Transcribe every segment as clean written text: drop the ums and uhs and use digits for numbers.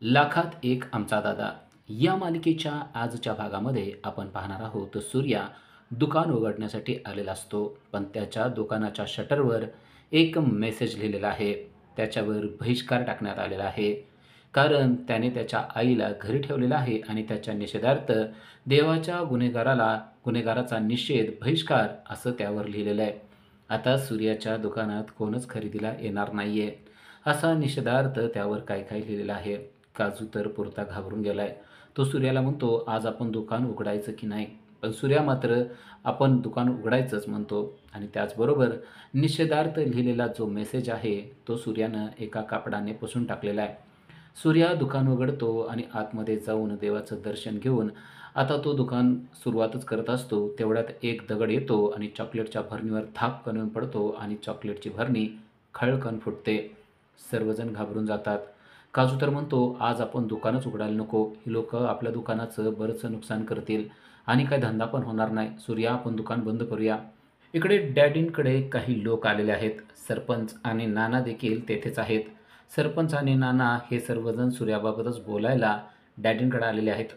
लाखात एक आमचा दादा या मालिकेच्या आजच्या भागामध्ये आपण पाहणार आहोत. सूर्या दुकान उघडण्यासाठी आलेला असतो, पण त्याच्या दुकानाच्या शटरवर एक मेसेज लिहिलेला आहे. त्याच्यावर बहिष्कार टाकण्यात आलेला आहे, कारण त्याने त्याच्या आईला घरी ठेवलेलं आहे आणि त्याच्या निषेधार्थ देवाच्या गुन्हेगाराचा निषेध बहिष्कार असं त्यावर लिहिलेलं आहे. आता सूर्याच्या दुकानात कोणच खरेदीला येणार नाहीये असा निषेधार्थ त्यावर काय काय लिहिलेलं आहे. काजू तर पुरता घाबरून गेलाय. तो सूर्याला म्हणतो, आज आपण दुकान उघडायचं की नाही? पण सूर्या मात्र आपण दुकान उघडायचंच म्हणतो आणि त्याचबरोबर निषेधार्थ लिहिलेला जो मेसेज आहे तो सूर्यानं एका कापडाने पुसून टाकलेला आहे. सूर्या दुकान उघडतो आणि आतमध्ये जाऊन देवाचं दर्शन घेऊन आता तो दुकान सुरुवातच करत असतो. तेवढ्यात एक दगड येतो आणि चॉकलेटच्या भरणीवर धापकन येऊन पडतो आणि चॉकलेटची भरणी खळकन फुटते. सर्वजण घाबरून जातात. काजू तर म्हणतो, आज आपण दुकानच उघडायला नको. ही लोकं आपल्या दुकानाचं बरंचसं नुकसान करतील आणि काही धंदा पण होणार नाही. सूर्या, आपण दुकान बंद करूया. इकडे डॅडींकडे काही लोक आलेले आहेत. सरपंच आणि नाना देखील तेथेच आहेत. सरपंच आणि नाना हे सर्वजण सूर्याबाबतच बोलायला डॅडींकडे आलेले आहेत.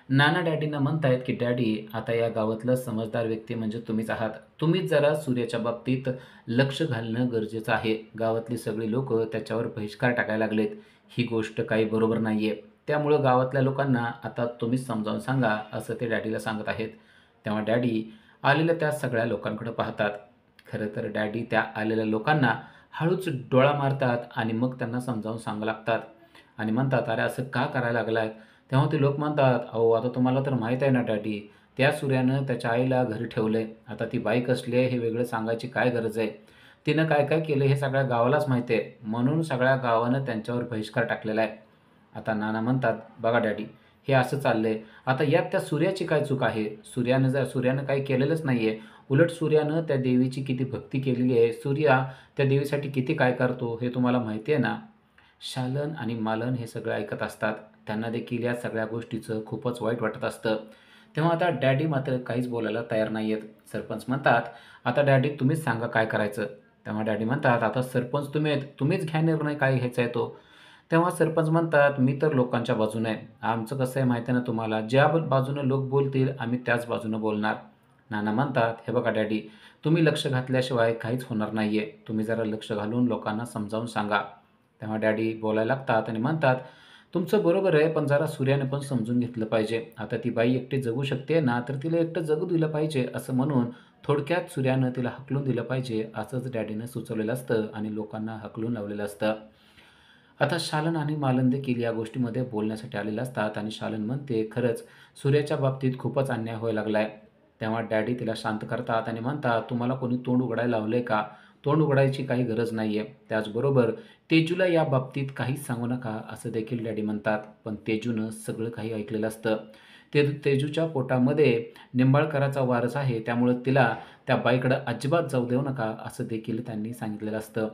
नाना डॅडींना म्हणतायत की डॅडी, आता या गावातलं समजदार व्यक्ती म्हणजे तुम्हीच आहात. तुम्हीच जरा सूर्याच्या बाबतीत लक्ष घालणं गरजेचं आहे. गावातली सगळी लोकं त्याच्यावर बहिष्कार टाकायला लागलेत. ही गोष्ट काही बरोबर नाहीये. त्यामुळं गावातल्या लोकांना आता तुम्हीच समजावून सांगा, असं ते डॅडीला सांगत आहेत. तेव्हा डॅडी आलेल्या त्या सगळ्या लोकांकडे पाहतात. खरं तर डॅडी त्या आलेल्या लोकांना हळूच डोळा मारतात आणि मग त्यांना समजावून सांगू लागतात आणि म्हणतात, "अरे असं का करायला लागलाय?" तेव्हा ते लोक म्हणतात, "अहो, आता तुम्हाला तर माहीत आहे ना डॅडी, त्या सूर्यानं त्याच्या आईला घरी ठेवलंय. आता ती बाई कसली आहे हे वेगळं सांगायची काय गरज आहे? तिनं काय-काय केलं हे सगळ्या गावालाच माहिती आहे. म्हणून सगळ्या गावानं त्यांच्यावर बहिष्कार टाकलेला आहे." आता नाना म्हणतात, "बघा डॅडी, हे असं चाललंय. आता यात त्या सूर्याची काय चूक आहे? सूर्यानं काही केलेलंच नाहीये. उलट सूर्यानं त्या देवीची किती भक्ती केलेली आहे. सूर्या त्या देवीसाठी किती काय करतो हे तुम्हाला माहिती आहे ना?" शालन आणि मालन हे सगळं ऐकत असतात. त्यांना देखील या सगळ्या गोष्टीचं खूपच वाईट वाटत असतं. तेव्हा आता डॅडी मात्र काहीच बोलायला तयार नाही आहेत. सरपंच म्हणतात, "आता डॅडी तुम्हीच सांगा काय करायचं?" तेव्हा डॅडी म्हणतात, "आता सरपंच तुम्ही आहेत. तुम्हीच घ्या निर्णय काय घ्यायचा आहे तो." तेव्हा सरपंच म्हणतात, "मी तर लोकांच्या बाजूने आहे. आमचं कसं आहे माहिती आहे ना तुम्हाला, ज्या बाजूनं लोक बोलतील आम्ही त्याच बाजूनं बोलणार." नाना म्हणतात, "हे बघा डॅडी, तुम्ही लक्ष घातल्याशिवाय काहीच होणार नाहीये. तुम्ही जरा लक्ष घालून लोकांना समजावून सांगा." तेव्हा डॅडी बोलायला लागतात आणि म्हणतात, "तुमचं बरोबर आहे, पण जरा सूर्याने पण समजून घेतलं पाहिजे. आता ती बाई एकटी जगू शकते ना, तर तिला एकटं जगू दिलं पाहिजे." असं म्हणून थोडक्यात सूर्यानं तिला हाकलून दिलं पाहिजे, असंच डॅडीनं सुचवलेलं असतं आणि लोकांना हाकलून लावलेलं असतं. आता शालन आणि मालन देखील या गोष्टीमध्ये बोलण्यासाठी आलेले असतात आणि शालन म्हणते, "खरंच सूर्याच्या बाबतीत खूपच अन्याय व्हायला लागलाय." तेव्हा डॅडी तिला शांत करतात आणि म्हणतात, "तुम्हाला कोणी तोंड उघडायला लावलंय का? तोंड उघडायची काही गरज नाहीये. त्याचबरोबर तेजूला या बाबतीत काहीच सांगू नका," असं देखील डॅडी म्हणतात. पण तेजूनं सगळं काही ऐकलेलं असतं. तेजूच्या पोटामध्ये निंबाळकराचा वारस आहे, त्यामुळं तिला त्या बाईकडं अजिबात जाऊ देऊ नका, असं देखील त्यांनी सांगितलेलं असतं.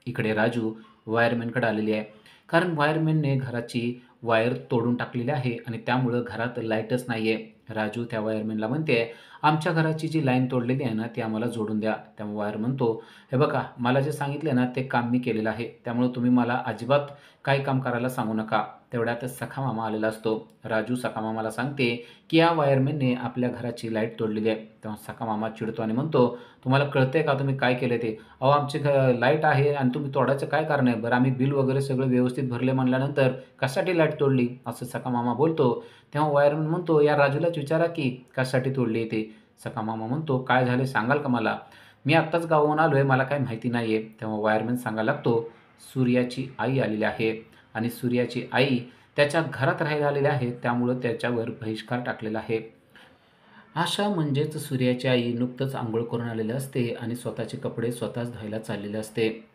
इकडे राजू वायरमॅनकडे आलेली आहे. कारण वायरमॅनने घराची वायर तोडून टाकलेली आहे आणि त्यामुळं घरात लाईटच नाही आहे. राजू त्या वायरमॅनला म्हणते, "आमच्या घराची जी लाईन तोडलेली आहे ना, ती आम्हाला जोडून द्या." त्यामुळे वायर म्हणतो, "हे बघा, मला जे सांगितले ना, ते काम मी केलेलं आहे. त्यामुळे तुम्ही मला अजिबात काही काम करायला सांगू नका." तेवढ्यात सखा मामा आलेला असतो. राजू सखा मामाला सांगते, की या वायरमॅनने आपल्या घराची लाईट तोडलेली आहे. तेव्हा सखा मामा चिडतो आणि म्हणतो, "तुम्हाला कळतंय का तुम्ही काय केलं ते? अहो, आमची लाईट आहे आणि तुम्ही तोडायचं काय कारण आहे? बरं, आम्ही बिल वगैरे सगळं व्यवस्थित भरले म्हणल्यानंतर कशासाठी लाईट तोडली?" असं सखा मामा बोलतो. तेव्हा वायरमन म्हणतो, "या राजूलाच विचारा की कशासाठी तोडली ते?" सखा मामा म्हणतो, "काय झाले सांगाल का मला? मी आत्ताच गावाहून आलोय, मला काही माहिती नाही आहे." तेव्हा वायरमन सांगायला लागतो, "सूर्याची आई आलेली आहे आणि सूर्याची आई त्याच्या घरात राहायला आलेली आहे, त्यामुळं त्याच्यावर बहिष्कार टाकलेला आहे." आशा म्हणजेच सूर्याची आई नुकतंच अंघोळ करून आलेली असते आणि स्वतःचे कपडे स्वतःच धुवायला चाललेले असते.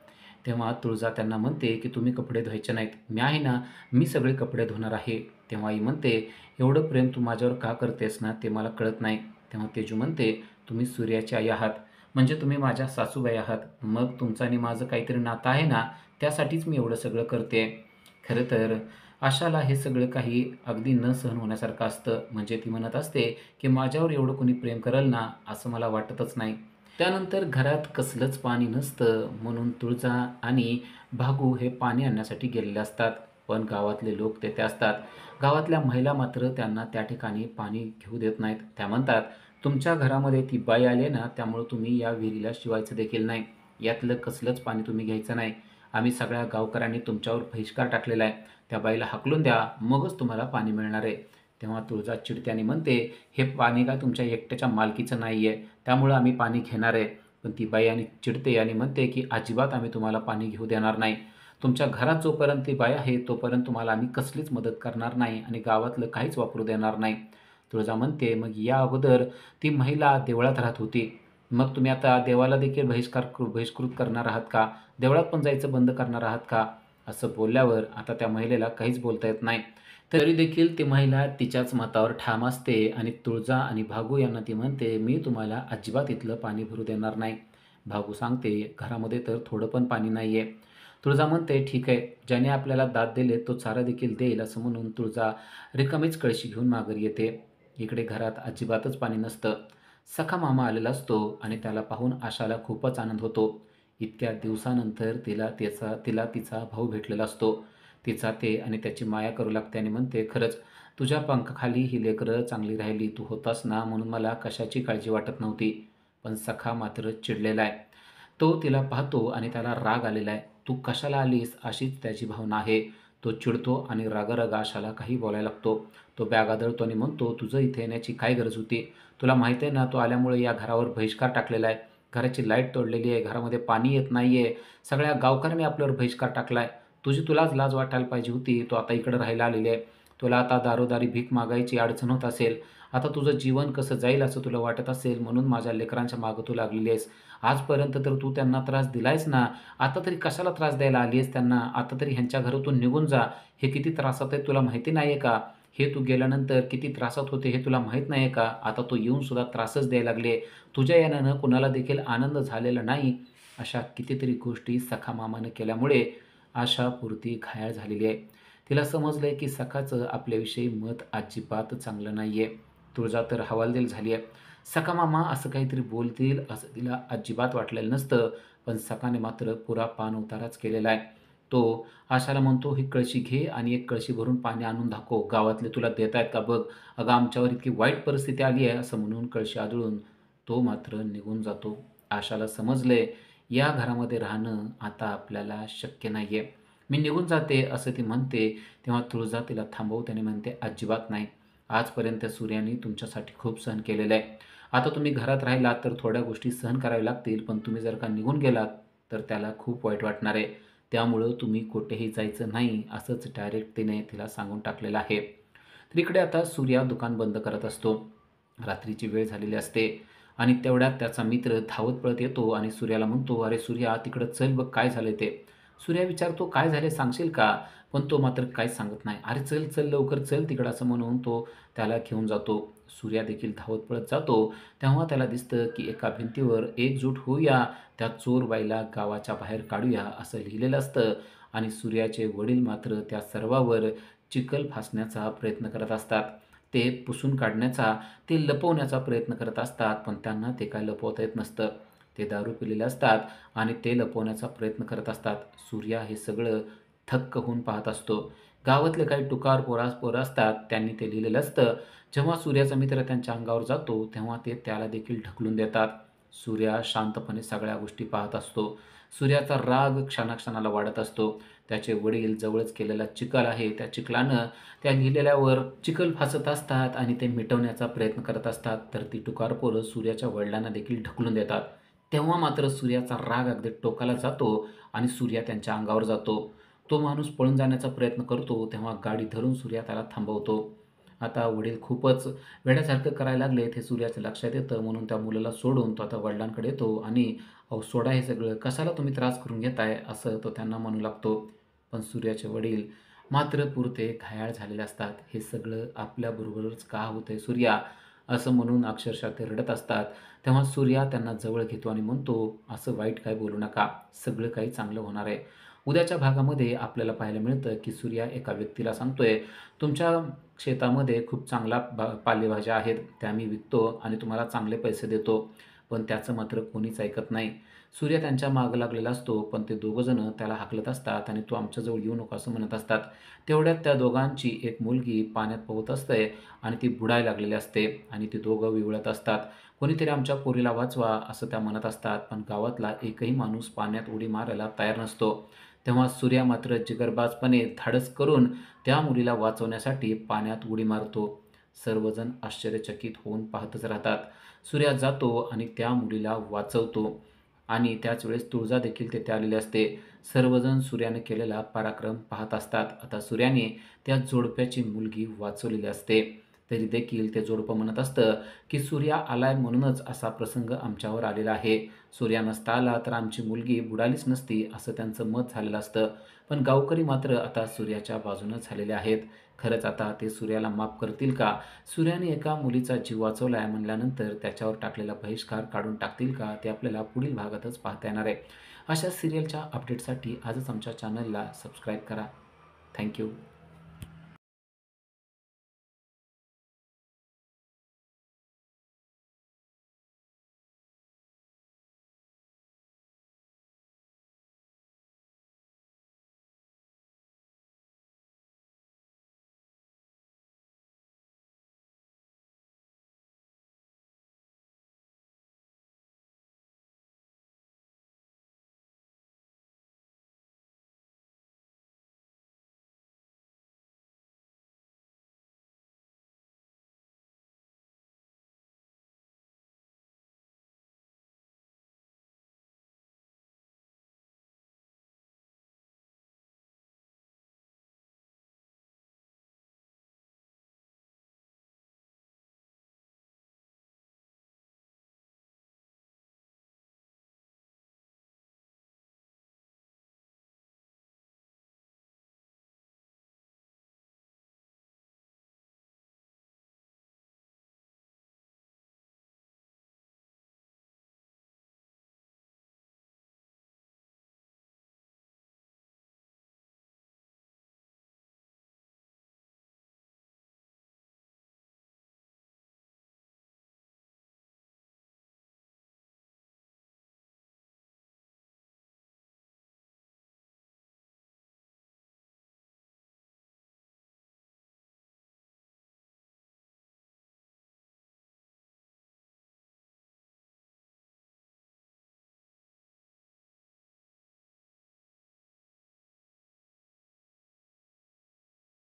तेव्हा तुळजा त्यांना म्हणते, की "तुम्ही कपडे धुवायचे नाहीत. मी आहे ना, मी सगळे कपडे धुणार आहे." तेव्हा आई म्हणते, "एवढं प्रेम तू माझ्यावर का करतेस ना, ते मला कळत नाही." तेव्हा तेजू म्हणते, "तुम्ही सूर्याची आई आहात, म्हणजे तुम्ही माझ्या सासूबाई आहात. मग तुमचं आणि माझं काहीतरी नातं आहे ना, त्यासाठीच मी एवढं सगळं करते." खरं तर आशाला हे सगळं काही अगदी न सहन होण्यासारखं असतं. म्हणजे ती म्हणत असते, की "माझ्यावर एवढं कोणी प्रेम करेल ना, असं मला वाटतच नाही." त्यानंतर घरात कसलंच पाणी नसतं, म्हणून तुळजा आणि भागू हे पाणी आणण्यासाठी गेलेले असतात. पण गावातले लोक तेथे असतात. गावातल्या महिला मात्र त्यांना त्या ठिकाणी पाणी घेऊ देत नाहीत. त्या म्हणतात, "तुमच्या घरामध्ये ती बाई आली आहे ना, त्यामुळं तुम्ही या विहिरीला शिवायचं देखील नाही. यातलं कसलंच पाणी तुम्ही घ्यायचं नाही. आम्ही सगळ्या गावकऱ्यांनी तुमच्यावर बहिष्कार टाकलेला आहे. त्या बाईला हाकलून द्या, मगच तुम्हाला पाणी मिळणार आहे." तेव्हा तुळजा चिडते आणि म्हणते, "हे पाणी काय तुमच्या एकट्याच्या मालकीचं नाही आहे, त्यामुळं आम्ही पाणी घेणार आहे." पण ती बाई आणि चिडते आणि म्हणते, की "अजिबात आम्ही तुम्हाला पाणी घेऊ देणार नाही. तुमच्या घरात जोपर्यंत ती बाई आहे, तोपर्यंत तुम्हाला आम्ही कसलीच मदत करणार नाही आणि गावातलं काहीच वापरू देणार नाही." तुळजा म्हणते, "मग या अगोदर ती महिला देवळात राहत होती. मग तुम्ही आता देवाला देखील बहिष्कृत करणार आहात का? देवळात पण जायचं बंद करणार आहात का?" असं बोलल्यावर आता त्या महिलेला काहीच बोलता येत नाही. तरी देखील ती महिला तिच्याच मतावर ठाम असते आणि तुळजा आणि भागू यांना ती म्हणते, "मी तुम्हाला अजिबात इथलं पाणी भरू देणार नाही." भागू सांगते, "घरामध्ये तर थोडं पण पाणी नाहीये." तुळजा म्हणते, "ठीक आहे, ज्याने आपल्याला दात दिले तो चारा देखील देईल." असं म्हणून तुळजा रिकामीच कळशी घेऊन माघारी येते. इकडे घरात अजिबातच पाणी नसतं. सखा मामा आलेला असतो आणि त्याला पाहून आशाला खूपच आनंद होतो. इतक्या दिवसानंतर तिला तिचा भाऊ भेटलेला असतो. तिचा ते आणि त्याची माया करू लागते आणि म्हणते, "खरंच तुझ्या पंखाखाली ही लेकरं चांगली राहिली. तू होतास ना म्हणून मला कशाची काळजी वाटत नव्हती." पण सखा मात्र चिडलेला आहे. तो तिला पाहतो आणि त्याला राग आलेला आहे. "तू कशाला आलीस?" अशीच त्याची भावना आहे. तो चिडतो आणि रागारागा आशाला काही बोलायला लागतो. तो बॅग आदळतो आणि म्हणतो, "तुझं इथे येण्याची काय गरज होती? तुला माहीत आहे ना, तू आल्यामुळे या घरावर बहिष्कार टाकलेला आहे. घराची लाईट तोडलेली आहे. घरामध्ये पाणी येत नाही आहे. सगळ्या गावकऱ्यांनी आपल्यावर बहिष्कार टाकला आहे. तुलाच लाज वाटायला पाहिजे होती. तू आता इकडं राहायला आलेली आहे. तुला आता दारोदारी भीक मागायची अडचण होत असेल. आता तुझं जीवन कसं जाईल असं तुला वाटत असेल म्हणून माझ्या लेकरांच्या मागं तू लागलेली आहेस. आजपर्यंत तर तू त्यांना त्रास दिलायस ना, आता तरी कशाला त्रास द्यायला आली आहेस त्यांना? आता तरी ह्यांच्या घरातून निघून जा. हे किती त्रासात आहेत तुला माहिती नाही आहे का? हे तू गेल्यानंतर किती त्रासात होते हे तुला माहीत नाही आहे का? आता तू येऊन सुद्धा त्रासच द्यायला लागली आहे. तुझ्या येण्यानं कुणाला देखील आनंद झालेला नाही." अशा कितीतरी गोष्टी सखा मामानं केल्यामुळे आशा पुरती घायाळ झालेली आहे. तिला समजलंय की सखाचं आपल्याविषयी मत अजिबात चांगलं नाहीये. तुळजा तर हवालदिल झाली आहे. सखा मामा असं काहीतरी बोलतील असं तिला अजिबात वाटलेलं नसतं. पण सखाने मात्र पुरा पाणउताराच केलेला आहे. तो आशाला म्हणतो, "ही कळशी घे आणि एक कळशी भरून पाणी आणून दाखव. गावातले तुला देतायत का बघ. अगं आमच्यावर इतकी वाईट परिस्थिती आली आहे." असं म्हणून कळशी आदळून तो मात्र निघून जातो. आशाला समजलंय, या घरामध्ये राहणं आता आपल्याला शक्य नाहीये. "मी निघून जाते," असं ती म्हणते. तेव्हा तुळजा तिला थांबवते आणि म्हणते, "अजिबात नाही. आजपर्यंत सूर्याने तुमच्यासाठी खूप सहन केलेलं आहे. आता तुम्ही घरात राहिलात तर थोड्या गोष्टी सहन कराव्या लागतील, पण तुम्ही जर का निघून गेलात तर त्याला खूप वाईट वाटणार आहे. त्यामुळं तुम्ही कुठेही जायचं नाही." असंच डायरेक्ट तिने तिला सांगून टाकलेलं आहे. तर इकडे आता सूर्या दुकान बंद करत असतो. रात्रीची वेळ झालेली असते आणि तेवढ्यात त्याचा मित्र धावत पळत येतो आणि सूर्याला म्हणतो, "अरे सूर्या, तिकडं चल बघ काय झालंय ते." सूर्या विचारतो, "काय झाले सांगशील का?" पण तो मात्र काहीच सांगत नाही. "अरे चल, चल लवकर चल तिकडं." असं म्हणून तो त्याला घेऊन जातो. सूर्या देखील धावत पळत जातो. तेव्हा त्याला दिसतं, की एका भिंतीवर "एकजूट होऊया, त्या चोर बाईला गावाच्या बाहेर काढूया" असं लिहिलेलं असतं आणि सूर्याचे वडील मात्र त्या सर्वावर चिखल फासण्याचा प्रयत्न करत असतात. ते पुसून काढण्याचा, ते लपवण्याचा प्रयत्न करत असतात, पण त्यांना ते काय लपवता येत नसतं. ते दारू पिलेले असतात आणि ते लपवण्याचा प्रयत्न करत असतात. सूर्या हे सगळं थक्क होऊन पाहत असतो. गावातले काही टुकार पोरं असतात, त्यांनी ते लिहिलेलं असतं. जेव्हा सूर्याचा मित्र त्यांच्या अंगावर जातो, तेव्हा ते त्याला देखील ढकलून देतात. सूर्या शांतपणे सगळ्या गोष्टी पाहत असतो. सूर्याचा राग क्षणाक्षणाला वाढत असतो. त्याचे वडील जवळच केलेला चिखल आहे, त्या चिखलानं त्या लिहिलेल्यावर चिखल फासत असतात आणि ते मिटवण्याचा प्रयत्न करत असतात. तर ती टुकार पोरं सूर्याच्या वडिलांना देखील ढकलून देतात. तेव्हा मात्र सूर्याचा राग अगदी टोकाला जातो आणि सूर्या त्यांच्या अंगावर जातो. तो माणूस पळून जाण्याचा प्रयत्न करतो, तेव्हा गाडी धरून सूर्या त्याला थांबवतो. आता वडील खूपच वेड्यासारखं करायला लागलेत हे सूर्याच्या लक्षात येतं. म्हणून त्या मुलाला सोडून तो आता वडिलांकडे येतो आणि "अहो सोडा हे सगळं, कशाला तुम्ही त्रास करून घेताय?" असं तो त्यांना म्हणू लागतो. पण सूर्याचे वडील मात्र पुरते घायाळ झालेले असतात. "हे सगळं आपल्याबरोबरच का होतंय सूर्या?" असं म्हणून अक्षरशः ते रडत असतात. तेव्हा सूर्या त्यांना जवळ घेतो आणि म्हणतो, "असं वाईट काय बोलू नका. सगळं काही चांगलं होणार आहे." उद्याच्या भागामध्ये आपल्याला पाहायला मिळतं, की सूर्या एका व्यक्तीला सांगतोय, "तुमच्या शेतामध्ये खूप चांगला पालेभाज्या आहेत. त्या मी विकतो आणि तुम्हाला चांगले पैसे देतो." पण त्याचं मात्र कोणीच ऐकत नाही. सूर्या त्यांच्या मागं लागलेला असतो, पण ते दोघंजणं त्याला हाकलत असतात आणि "तू आमच्याजवळ येऊ नको" असं म्हणत असतात. तेवढ्यात त्या दोघांची एक मुलगी पाण्यात पोहत असते आणि ती बुडायला लागलेली असते आणि ती दोघं विव्हळत असतात. "कोणीतरी आमच्या पोरीला वाचवा" असं त्या म्हणत असतात. पण गावातला एकही माणूस पाण्यात उडी मारायला तयार नसतो. तेव्हा सूर्या मात्र जिगरबाजपणे धाडस करून त्या मुलीला वाचवण्यासाठी पाण्यात उडी मारतो. सर्वजण आश्चर्यचकित होऊन पाहतच राहतात. सूर्या जातो आणि त्या मुलीला वाचवतो आणि त्याच वेळेस तुळजा देखील तेथे आलेली असते. सर्वजण सूर्याने केलेला पराक्रम पाहत असतात. आता सूर्याने त्या जोडप्याची मुलगी वाचवलेली असते. तरी देखील ते जोडपं म्हणत असतं, की "सूर्या आलाय म्हणूनच असा प्रसंग आमच्यावर आलेला आहे. सूर्या नसता आला तर आमची मुलगी बुडालीच नसती," असं त्यांचं मत झालेलं असतं. पण गावकरी मात्र आता सूर्याच्या बाजूनं झालेले आहेत. खरंच आता ते सूर्याला माफ करतील का? सूर्याने एका मुलीचा जीव वाचवलाय म्हणल्यानंतर त्याच्यावर टाकलेला बहिष्कार काढून टाकतील का? ते आपल्याला पुढील भागातच पाहता येणार आहे. अशा सीरियलच्या अपडेटसाठी आजच आमच्या चॅनलला सबस्क्राईब करा. थँक